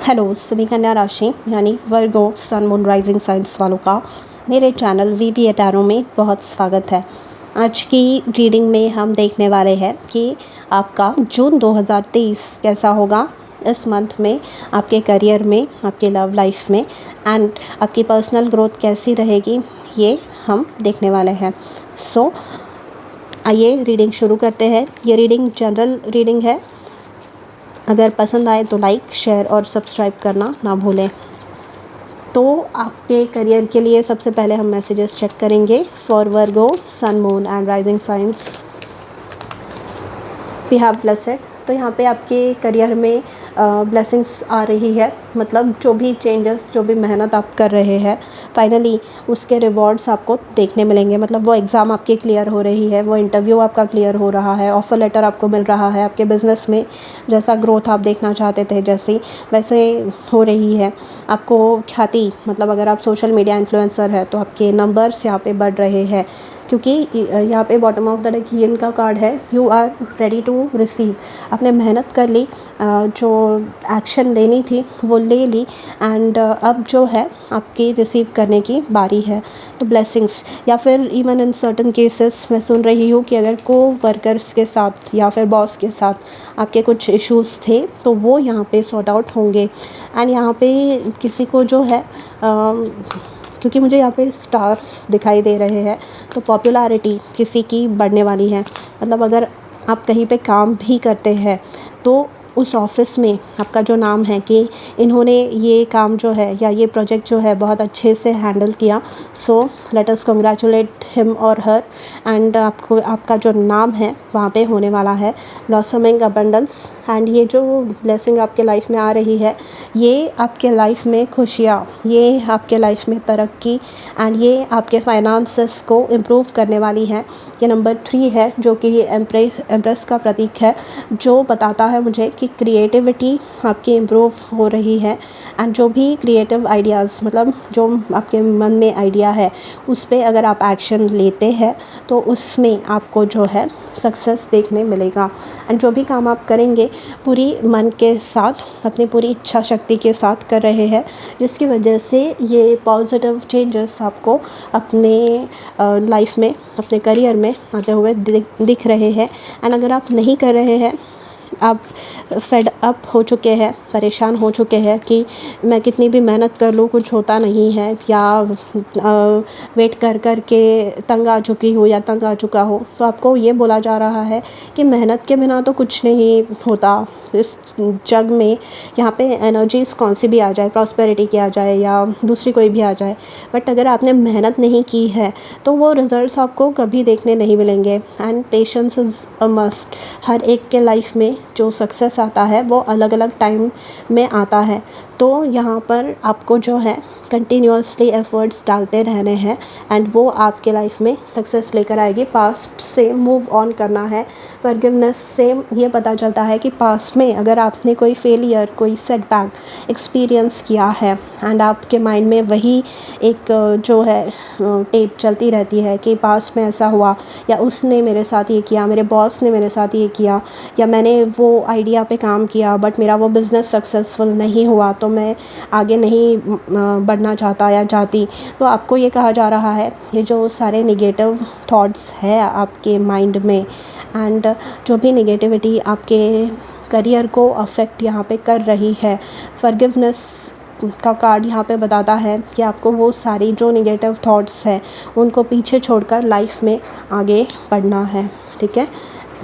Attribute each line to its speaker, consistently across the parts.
Speaker 1: Hello सभी कन्या राशि यानी वर्गो सन मून राइजिंग साइंस वालों का मेरे चैनल वीबी एटारो में बहुत स्वागत है। आज की रीडिंग में हम देखने वाले हैं कि आपका जून 2023 कैसा होगा इस मंथ में, आपके करियर में, आपके लव लाइफ में एंड आपकी पर्सनल ग्रोथ कैसी रहेगी, ये हम देखने वाले हैं। सो आइए रीडिंग शुरू करते हैं। ये रीडिंग जनरल रीडिंग है। अगर पसंद आए तो लाइक, शेयर और सब्सक्राइब करना ना भूलें। तो आपके करियर के लिए सबसे पहले हम मैसेजेस चेक करेंगे for Virgo sun moon and rising signs. We have blessed. तो यहाँ पे आपके करियर में ब्लेसिंग्स आ रही है, मतलब जो भी चेंजेस, जो भी मेहनत आप कर रहे हैं फाइनली उसके रिवॉर्ड्स आपको देखने मिलेंगे। मतलब वो एग्ज़ाम आपकी क्लियर हो रही है, वो इंटरव्यू आपका क्लियर हो रहा है, ऑफ़र लेटर आपको मिल रहा है, आपके बिज़नेस में जैसा ग्रोथ आप देखना चाहते थे जैसे वैसे हो रही है। आपको ख्याति, मतलब अगर आप सोशल मीडिया इन्फ्लुएंसर है तो आपके नंबर्स यहाँ पे बढ़ रहे हैं, क्योंकि यहाँ पे बॉटम ऑफ द डेक हीन का कार्ड है। You are ready to receive. आपने मेहनत कर ली, जो एक्शन लेनी थी वो ले ली एंड अब जो है आपकी रिसीव करने की बारी है। तो ब्लेसिंग्स, या फिर इवन इन सर्टन केसेस मैं सुन रही हूँ कि अगर को वर्कर्स के साथ या फिर बॉस के साथ आपके कुछ इश्यूज़ थे तो वो यहाँ पे सॉर्ट आउट होंगे। एंड यहाँ पे किसी को जो है क्योंकि मुझे यहाँ पे स्टार्स दिखाई दे रहे हैं, तो पॉपुलैरिटी किसी की बढ़ने वाली है। मतलब अगर आप कहीं पे काम भी करते हैं तो उस ऑफ़िस में आपका जो नाम है कि इन्होंने ये काम जो है या ये प्रोजेक्ट जो है बहुत अच्छे से हैंडल किया, so let us congratulate him और हर। एंड आपको आपका जो नाम है वहाँ पे होने वाला है ब्लॉसमिंग अबंडेंस। एंड ये जो ब्लेसिंग आपके लाइफ में आ रही है, ये आपके लाइफ में खुशियाँ, ये आपके लाइफ में तरक्की एंड ये आपके फाइनेंसेस को इम्प्रूव करने वाली है। ये नंबर 3 है जो कि एम्प्रेस का प्रतीक है, जो बताता है मुझे कि क्रिएटिविटी आपकी इम्प्रूव हो रही है। एंड जो भी क्रिएटिव आइडियाज़, मतलब जो आपके मन में आइडिया है उस पे अगर आप एक्शन लेते हैं तो उसमें आपको जो है सक्सेस देखने मिलेगा। एंड जो भी काम आप करेंगे पूरी मन के साथ, अपनी पूरी इच्छा शक्ति के साथ कर रहे हैं, जिसकी वजह से ये पॉजिटिव चेंजेस आपको अपने लाइफ में, अपने करियर में आते हुए दिख रहे हैं। एंड अगर आप नहीं कर रहे हैं, आप फेड अप हो चुके हैं, परेशान हो चुके हैं कि मैं कितनी भी मेहनत कर लूँ कुछ होता नहीं है, या वेट कर कर के तंग आ चुकी हो या तंग आ चुका हो, तो आपको ये बोला जा रहा है कि मेहनत के बिना तो कुछ नहीं होता इस जग में। यहाँ पे एनर्जीज़ कौन सी भी आ जाए, प्रॉस्पेरिटी की आ जाए या दूसरी कोई भी आ जाए, बट अगर आपने मेहनत नहीं की है तो वो रिज़ल्ट्स आपको कभी देखने नहीं मिलेंगे। And patience is a must. हर एक के लाइफ में जो सक्सेस आता है वो अलग अलग टाइम में आता है, तो यहाँ पर आपको जो है कंटिन्यूसली एफर्ट्स डालते रहने हैं एंड वो आपके लाइफ में सक्सेस लेकर आएगी। पास्ट से मूव ऑन करना है। फॉरगिवनेस से ये पता चलता है कि पास्ट में अगर आपने कोई फेलियर, कोई सेटबैक एक्सपीरियंस किया है एंड आपके माइंड में वही एक जो है टेप चलती रहती है कि पास्ट में ऐसा हुआ, या उसने मेरे साथ ये किया, मेरे बॉस ने मेरे साथ ये किया, या मैंने वो आइडिया पे काम किया बट मेरा वो बिज़नेस सक्सेसफुल नहीं हुआ तो मैं आगे नहीं बढ़ना चाहता या चाहती। तो आपको ये कहा जा रहा है, ये जो सारे निगेटिव थॉट्स है आपके माइंड में एंड जो भी निगेटिविटी आपके करियर को अफेक्ट यहाँ पे कर रही है, फॉरगिवनेस का कार्ड यहाँ पे बताता है कि आपको वो सारी जो निगेटिव थॉट्स हैं उनको पीछे छोड़कर लाइफ में आगे बढ़ना है। ठीक है,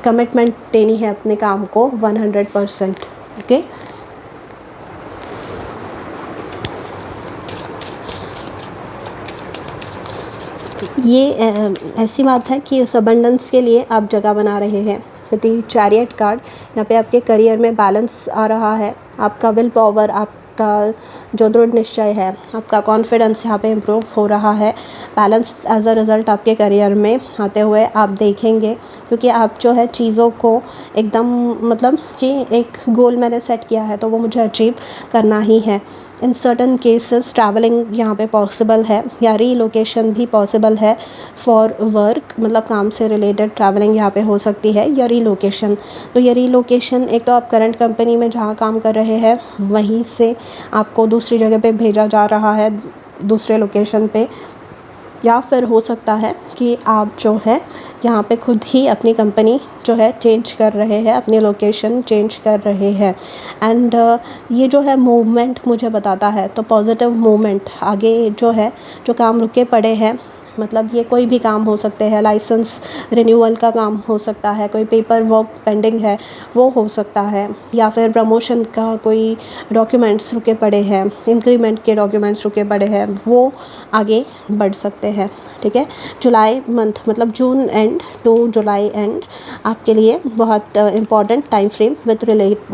Speaker 1: कमिटमेंट देनी है अपने काम को 100%। ओके, ये ऐसी बात है कि इस अबंडेंस के लिए आप जगह बना रहे हैं। विद द चैरियट कार्ड यहाँ पे आपके करियर में बैलेंस आ रहा है। आपका विल पावर, आपका जो दृढ़ निश्चय है, आपका कॉन्फिडेंस यहाँ पे इम्प्रूव हो रहा है। बैलेंस एज अ रिज़ल्ट आपके करियर में आते हुए आप देखेंगे, क्योंकि आप जो है चीज़ों को एकदम, मतलब कि एक गोल मैंने सेट किया है तो वो मुझे अचीव करना ही है। इन सर्टन केसेस ट्रैवलिंग यहाँ पे पॉसिबल है या रीलोकेशन भी पॉसिबल है फॉर वर्क, मतलब काम से रिलेटेड ट्रैवलिंग यहाँ पे हो सकती है या रीलोकेशन। तो ये रीलोकेशन एक तो आप करंट कंपनी में जहाँ काम कर रहे हैं वहीं से आपको दूसरी जगह पे भेजा जा रहा है, दूसरे लोकेशन पे, या फिर हो सकता है कि आप जो है यहाँ पे खुद ही अपनी कंपनी जो है चेंज कर रहे हैं, अपनी लोकेशन चेंज कर रहे हैं। एंड ये जो है मूवमेंट मुझे बताता है, तो पॉजिटिव मूवमेंट आगे जो है, जो काम रुके पड़े हैं, मतलब ये कोई भी काम हो सकते हैं, लाइसेंस रिन्यूअल का काम हो सकता है, कोई पेपर वर्क पेंडिंग है वो हो सकता है, या फिर प्रमोशन का कोई डॉक्यूमेंट्स रुके पड़े हैं, इंक्रीमेंट के डॉक्यूमेंट्स रुके पड़े हैं, वो आगे बढ़ सकते हैं। ठीक है, जुलाई मंथ मतलब June end to July end आपके लिए बहुत important time frame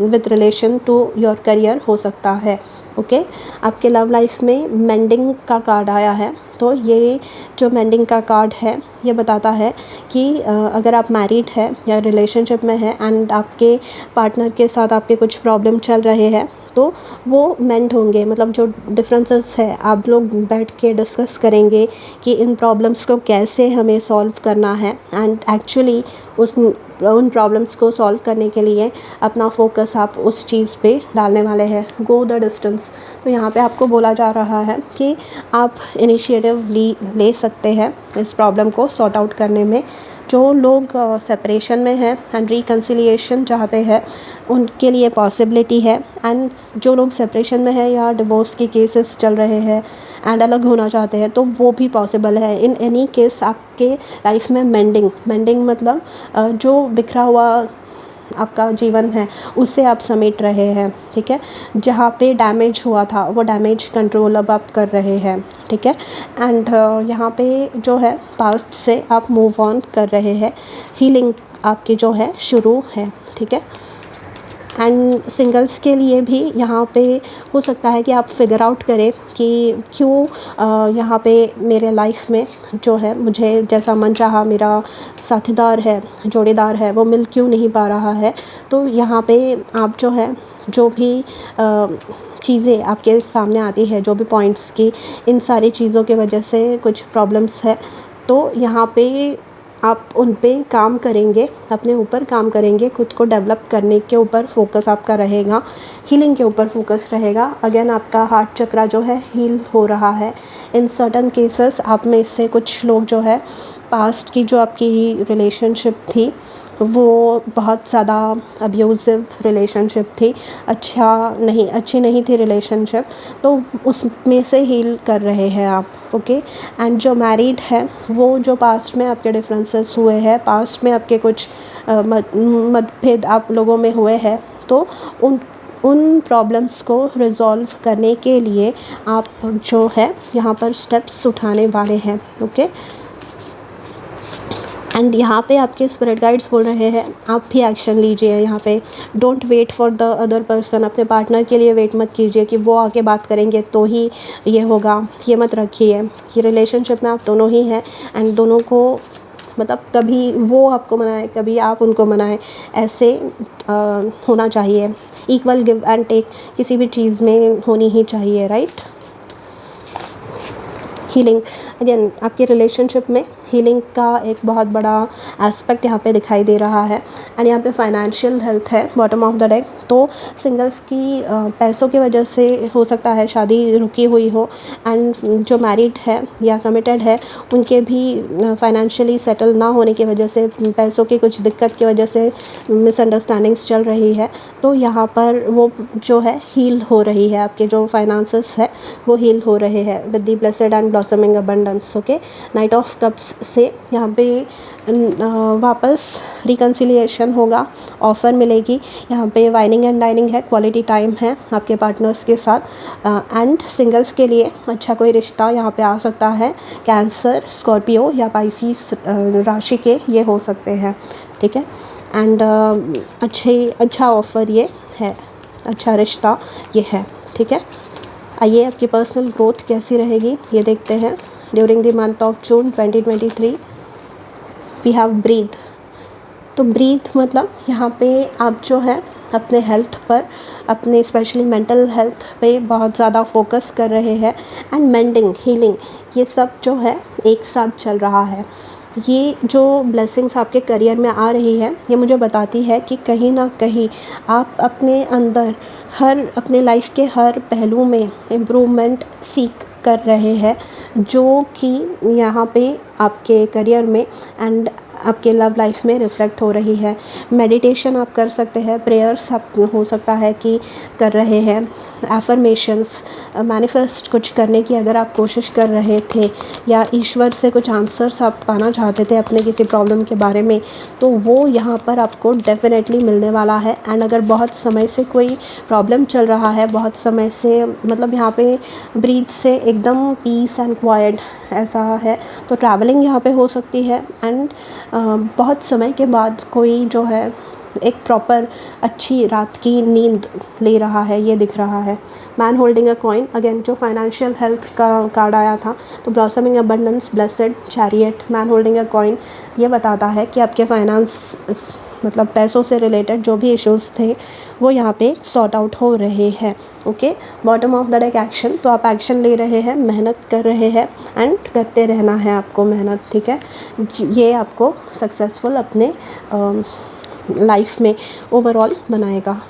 Speaker 1: with relation to your career हो सकता है। ओके, आपके लव लाइफ में मेंडिंग का कार्ड आया है, तो ये जो मेंडिंग का कार्ड है ये बताता है कि अगर आप मैरिड है या रिलेशनशिप में है एंड आपके पार्टनर के साथ आपके कुछ प्रॉब्लम चल रहे हैं तो वो मेंड होंगे, मतलब जो डिफरेंसेस है आप लोग बैठ के डिस्कस करेंगे कि इन प्रॉब्लम्स को कैसे हमें सॉल्व करना है, एंड एक्चुअली उन प्रॉब्लम्स को सॉल्व करने के लिए अपना फोकस आप उस चीज़ पे डालने वाले हैं। गो द डिस्टेंस, तो यहाँ पे आपको बोला जा रहा है कि आप इनिशिएटिव ले सकते हैं इस प्रॉब्लम को सॉर्ट आउट करने में। जो लोग सेपरेशन में हैं एंड रिकन्सिलिएशन चाहते हैं उनके लिए पॉसिबिलिटी है, एंड जो लोग सेपरेशन में हैं या डिवोर्स के केसेस चल रहे हैं एंड अलग होना चाहते हैं तो वो भी पॉसिबल है। इन एनी केस आपके लाइफ में मेंडिंग मतलब जो बिखरा हुआ आपका जीवन है उससे आप समेट रहे हैं। ठीक है, जहाँ पे डैमेज हुआ था वो डैमेज कंट्रोल अब आप कर रहे हैं। ठीक है, एंड यहाँ पे जो है पास्ट से आप मूव ऑन कर रहे हैं, हीलिंग आपकी जो है शुरू है। ठीक है, एंड सिंगल्स के लिए भी यहाँ पे हो सकता है कि आप फिगर आउट करें कि क्यों यहाँ पे मेरे लाइफ में जो है मुझे जैसा मन चाहा मेरा साथीदार है, जोड़ीदार है, वो मिल क्यों नहीं पा रहा है। तो यहाँ पे आप जो है जो भी चीज़ें आपके सामने आती है, जो भी पॉइंट्स की, इन सारी चीज़ों के वजह से कुछ प्रॉब्लम्स है, तो यहाँ पे आप उन पे काम करेंगे, अपने ऊपर काम करेंगे, खुद को डेवलप करने के ऊपर फोकस आपका रहेगा, हीलिंग के ऊपर फोकस रहेगा। अगेन आपका हार्ट चक्रा जो है हील हो रहा है। इन सर्टन केसेस आप में से कुछ लोग जो है पास्ट की जो आपकी रिलेशनशिप थी वो बहुत ज़्यादा अब्यूज़िव रिलेशनशिप थी, अच्छी नहीं थी रिलेशनशिप, तो उसमें से हील कर रहे हैं आप। ओके, एंड जो मैरिड है वो जो पास्ट में आपके डिफरेंसेस हुए हैं, पास्ट में आपके कुछ मतभेद आप लोगों में हुए हैं, तो उन प्रॉब्लम्स को रिज़ॉल्व करने के लिए आप जो है यहाँ पर स्टेप्स उठाने वाले हैं। ओके, एंड यहाँ पे आपके स्पिरिट गाइड्स बोल रहे हैं आप भी एक्शन लीजिए। यहाँ पे don't wait for the other person, अपने पार्टनर के लिए वेट मत कीजिए कि वो आके बात करेंगे तो ही ये होगा, ये मत रखिए। ये रिलेशनशिप में आप दोनों ही हैं एंड दोनों को मतलब कभी वो आपको मनाए कभी आप उनको मनाएं, ऐसे होना चाहिए। इक्वल गिव एंड टेक किसी भी चीज़ में होनी ही चाहिए, राइट। हीलिंग, अगेन आपके रिलेशनशिप में हीलिंग का एक बहुत बड़ा एस्पेक्ट यहाँ पे दिखाई दे रहा है। एंड यहाँ पे फाइनेंशियल हेल्थ है बॉटम ऑफ द डेक, तो सिंगल्स की पैसों की वजह से हो सकता है शादी रुकी हुई हो, एंड जो मैरिड है या कमिटेड है उनके भी फाइनेंशियली सेटल ना होने की वजह से, पैसों की कुछ दिक्कत की वजह से मिसअंडरस्टैंडिंग्स चल रही है। तो यहाँ पर वो जो है हील हो रही है, आपके जो फाइनेंसेस है वो हील हो रहे हैं with the blessed and blossoming abundance. Okay, night of cups से यहाँ पे वापस रिकन्सिलिएशन होगा, ऑफ़र मिलेगी। यहाँ पे वाइनिंग एंड डाइनिंग है, क्वालिटी टाइम है आपके पार्टनर्स के साथ, एंड सिंगल्स के लिए अच्छा कोई रिश्ता यहाँ पे आ सकता है। कैंसर, स्कॉर्पियो या पाइसिस राशि के ये हो सकते हैं। ठीक है, एंड अच्छा ऑफ़र ये है, अच्छा रिश्ता ये है। ठीक है, आइए आपकी पर्सनल ग्रोथ कैसी रहेगी ये देखते हैं। During the month of June 2023 we have breathe. तो ब्रीथ मतलब यहाँ पे आप जो है अपने हेल्थ पर, अपने स्पेशली मेंटल हेल्थ पे बहुत ज़्यादा फोकस कर रहे हैं। एंड मेंडिंग, हीलिंग, ये सब जो है एक साथ चल रहा है। ये जो ब्लेसिंग्स आपके करियर में आ रही है, ये मुझे बताती है कि कहीं ना कहीं आप अपने अंदर अपने लाइफ के हर पहलू में इम्प्रूवमेंट सीख कर रहे हैं, जो कि यहाँ पे आपके करियर में एंड आपके लव लाइफ में रिफ़्लेक्ट हो रही है। मेडिटेशन आप कर सकते हैं, प्रेयर्स आप हो सकता है कि कर रहे हैं, एफर्मेशंस, मैनिफेस्ट कुछ करने की अगर आप कोशिश कर रहे थे, या ईश्वर से कुछ आंसर्स आप पाना चाहते थे अपने किसी प्रॉब्लम के बारे में, तो वो यहाँ पर आपको डेफिनेटली मिलने वाला है। एंड अगर बहुत समय से कोई प्रॉब्लम चल रहा है, बहुत समय से मतलब यहाँ पे ब्रीथ से एकदम पीस एंड क्वाइट ऐसा है, तो ट्रैवलिंग यहाँ पे हो सकती है। एंड बहुत समय के बाद कोई जो है एक प्रॉपर अच्छी रात की नींद ले रहा है, ये दिख रहा है। Man holding a coin, again जो फाइनेंशियल हेल्थ का कार्ड आया था, तो blossoming abundance, blessed, chariot, man holding a coin, ये बताता है कि आपके फाइनेंस मतलब पैसों से रिलेटेड जो भी इश्यूज़ थे वो यहाँ पे सॉर्ट आउट हो रहे हैं। Okay, bottom of the deck action, तो आप एक्शन ले रहे हैं, मेहनत कर रहे हैं एंड करते रहना है आपको मेहनत, ठीक है। ये आपको सक्सेसफुल अपने लाइफ में ओवरऑल बनाएगा।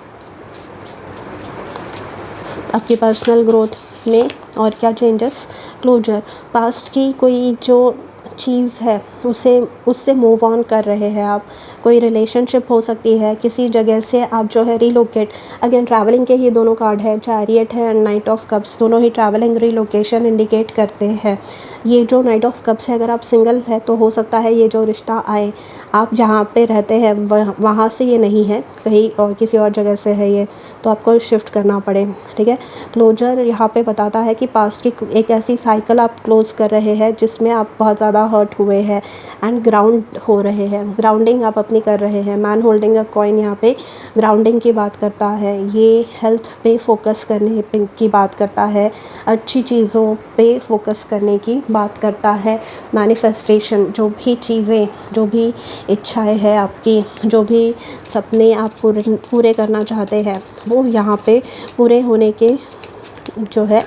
Speaker 1: आपकी पर्सनल ग्रोथ में और क्या चेंजेस, क्लोजर, पास्ट की कोई जो चीज़ है उससे मूव ऑन कर रहे हैं आप। कोई रिलेशनशिप हो सकती है, किसी जगह से आप जो है रिलोकेट, अगेन ट्रैवलिंग के ही दोनों कार्ड है, चैरियट है एंड नाइट ऑफ कप्स, दोनों ही ट्रैवलिंग रिलोकेशन इंडिकेट करते हैं। ये जो नाइट ऑफ कप्स है, अगर आप सिंगल है तो हो सकता है ये जो रिश्ता आए, आप जहाँ पे रहते हैं वहाँ से ये नहीं है, कहीं और किसी और जगह से है ये, तो आपको शिफ्ट करना पड़े, ठीक है। क्लोजर यहाँ पे बताता है कि पास्ट की एक ऐसी साइकिल आप क्लोज़ कर रहे हैं जिसमें आप बहुत ज़्यादा हर्ट हुए हैं एंड ग्राउंड हो रहे हैं, ग्राउंडिंग आप अपनी कर रहे हैं। मैन होल्डिंग अ कॉइन यहाँ पे ग्राउंडिंग की बात करता है, ये हेल्थ पे फोकस करने की बात करता है, अच्छी चीज़ों पे फोकस करने की बात करता है। मैनिफेस्टेशन, जो भी चीज़ें, जो भी इच्छाएं हैं आपकी, जो भी सपने आप पूरे करना चाहते हैं, वो यहाँ पे पूरे होने के जो है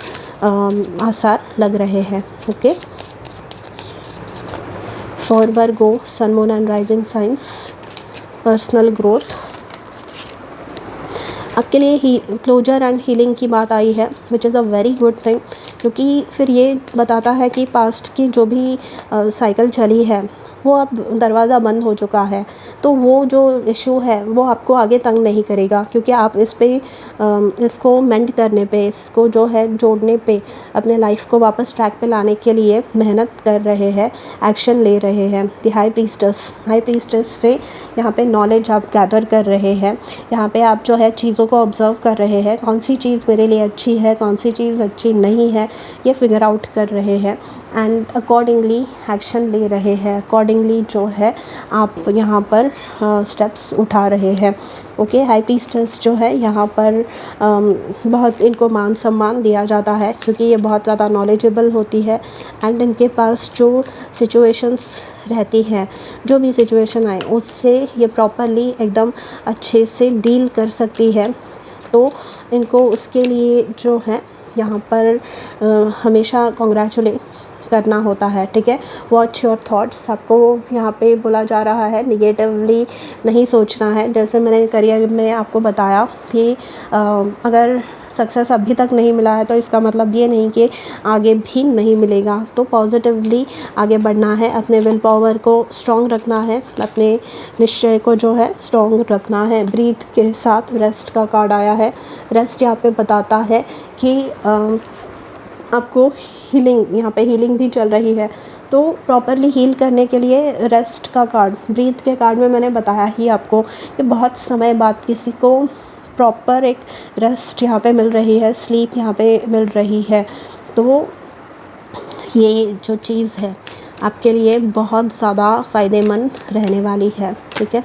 Speaker 1: आसार लग रहे हैं। Okay, for Virgo, sun, moon and rising signs, personal growth, आपके लिए ही क्लोजर एंड हीलिंग की बात आई है, which is a very good thing, क्योंकि फिर ये बताता है कि पास्ट की जो भी साइकिल चली है वो अब दरवाज़ा बंद हो चुका है, तो वो जो इशू है वो आपको आगे तंग नहीं करेगा, क्योंकि आप इसको मेंड करने पे, इसको जो है जोड़ने पे, अपने लाइफ को वापस ट्रैक पे लाने के लिए मेहनत कर रहे हैं, एक्शन ले रहे हैं। द हाई प्रीस्टेस से यहाँ पे नॉलेज आप गैदर कर रहे हैं, यहाँ पे आप जो है चीज़ों को ऑब्ज़र्व कर रहे हैं, कौन सी चीज़ मेरे लिए अच्छी है, कौन सी चीज़ अच्छी नहीं है, ये फिगर आउट कर रहे हैं एंड अकॉर्डिंगली एक्शन ले रहे हैं, अकॉर्डिंगली जो है आप यहाँ पर स्टेप्स उठा रहे हैं। ओके, हाई प्रीस्टेस जो है यहाँ पर बहुत इनको मान सम्मान दिया जाता है, क्योंकि ये बहुत ज़्यादा नॉलेजेबल होती है एंड इनके पास जो सिचुएशंस रहती है, जो भी सिचुएशन आए उससे ये प्रॉपरली एकदम अच्छे से डील कर सकती है, तो इनको उसके लिए जो है यहाँ पर हमेशा कॉन्ग्रेचुलेट करना होता है, ठीक है। वॉच योर थॉट्स, आपको यहाँ पे बोला जा रहा है निगेटिवली नहीं सोचना है। जैसे मैंने करियर में आपको बताया कि अगर सक्सेस अभी तक नहीं मिला है तो इसका मतलब ये नहीं कि आगे भी नहीं मिलेगा, तो पॉजिटिवली आगे बढ़ना है, अपने विल पावर को स्ट्रॉन्ग रखना है, अपने निश्चय को जो है स्ट्रॉन्ग रखना है। ब्रीथ के साथ रेस्ट का कार्ड आया है, रेस्ट यहाँ पे बताता है कि आपको हीलिंग, यहाँ पे हीलिंग भी चल रही है, तो प्रॉपरली हील करने के लिए रेस्ट का कार्ड, ब्रीथ के कार्ड में मैंने बताया ही आपको कि बहुत समय बाद किसी को प्रॉपर एक रेस्ट यहाँ पे मिल रही है, स्लीप यहाँ पे मिल रही है, तो ये जो चीज़ है आपके लिए बहुत ज़्यादा फ़ायदेमंद रहने वाली है, ठीक है।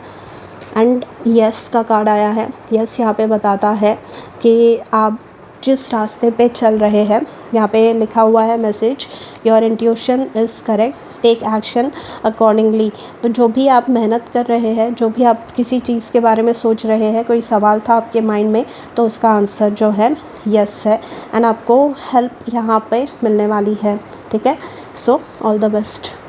Speaker 1: एंड यस का कार्ड आया है, यस यहाँ पे बताता है कि आप जिस रास्ते पे चल रहे हैं, यहाँ पे लिखा हुआ है message, your intuition is correct, take action accordingly. तो जो भी आप मेहनत कर रहे हैं, जो भी आप किसी चीज़ के बारे में सोच रहे हैं, कोई सवाल था आपके माइंड में, तो उसका आंसर जो है यस है, एंड आपको हेल्प यहाँ पे मिलने वाली है। ठीक है, सो ऑल द बेस्ट।